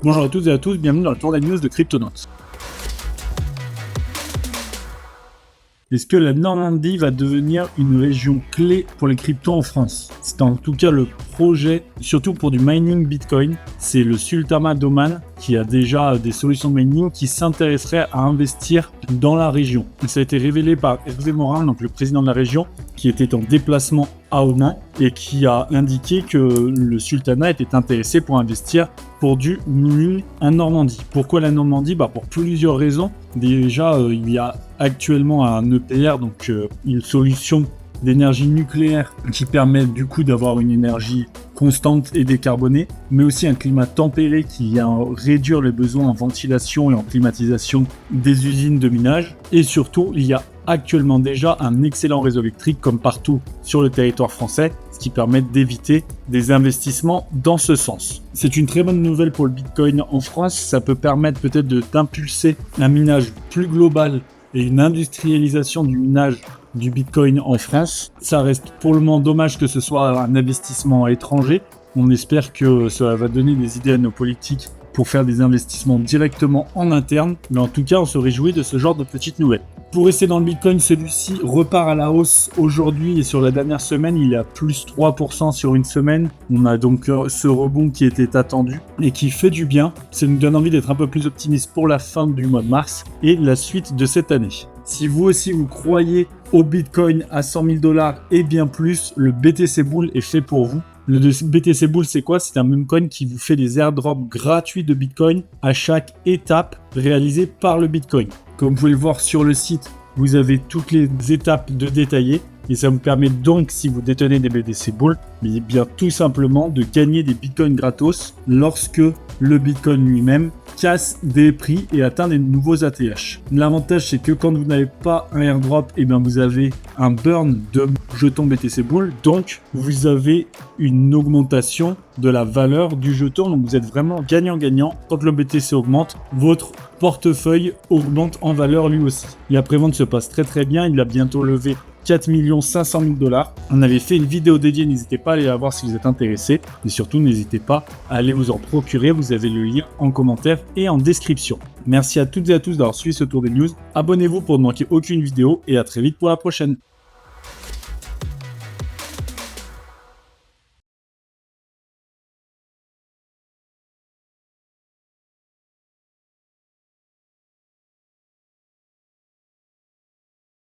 Bonjour à toutes et à tous, bienvenue dans le tour des news de Cryptonauts. Est-ce que la Normandie va devenir une région clé pour les cryptos en France? C'est en tout cas le projet, surtout pour du mining Bitcoin. C'est le Sultana d'Oman qui a déjà des solutions de mining qui s'intéresseraient à investir dans la région. Ça a été révélé par Hervé Morin, donc le président de la région, qui était en déplacement à Oman et qui a indiqué que le Sultana était intéressé pour investir pour du mining en Normandie. Pourquoi la Normandie? Pour plusieurs raisons. Déjà, il y a actuellement un EPR, donc une solution d'énergie nucléaire qui permet du coup d'avoir une énergie constante et décarbonée, mais aussi un climat tempéré qui vient réduire les besoins en ventilation et en climatisation des usines de minage. Et surtout, il y a actuellement déjà un excellent réseau électrique comme partout sur le territoire français, ce qui permet d'éviter des investissements dans ce sens. C'est une très bonne nouvelle pour le Bitcoin en France, ça peut permettre peut-être d'impulser un minage plus global et une industrialisation du minage du Bitcoin en France. Ça reste pour le moment dommage que ce soit un investissement étranger. On espère que ça va donner des idées à nos politiques pour faire des investissements directement en interne. Mais en tout cas, on se réjouit de ce genre de petites nouvelles. Pour rester dans le Bitcoin, celui-ci repart à la hausse aujourd'hui et sur la dernière semaine, il est à plus 3% sur une semaine. On a donc ce rebond qui était attendu et qui fait du bien. Ça nous donne envie d'être un peu plus optimiste pour la fin du mois de mars et la suite de cette année. Si vous aussi vous croyez au Bitcoin à 100 000 $ et bien plus, le BTC Bull est fait pour vous. Le BTC Bull, c'est quoi? C'est un meme coin qui vous fait des airdrops gratuits de Bitcoin à chaque étape réalisée par le Bitcoin. Comme vous pouvez le voir sur le site, vous avez toutes les étapes de détaillées et ça vous permet donc, si vous détenez des BTC Bull, bien tout simplement de gagner des Bitcoins gratos lorsque le Bitcoin lui-même casse des prix et atteint des nouveaux ATH. L'avantage, c'est que quand vous n'avez pas un airdrop, vous avez un burn de jetons BTC Bull, donc vous avez une augmentation de la valeur du jeton, donc vous êtes vraiment gagnant-gagnant. Quand le BTC augmente, votre portefeuille augmente en valeur lui aussi. La prévente se passe très très bien, il a bientôt levé 4 500 000 $. On avait fait une vidéo dédiée, n'hésitez pas à aller la voir si vous êtes intéressé. Et surtout, n'hésitez pas à aller vous en procurer. Vous avez le lien en commentaire et en description. Merci à toutes et à tous d'avoir suivi ce tour des news. Abonnez-vous pour ne manquer aucune vidéo et à très vite pour la prochaine.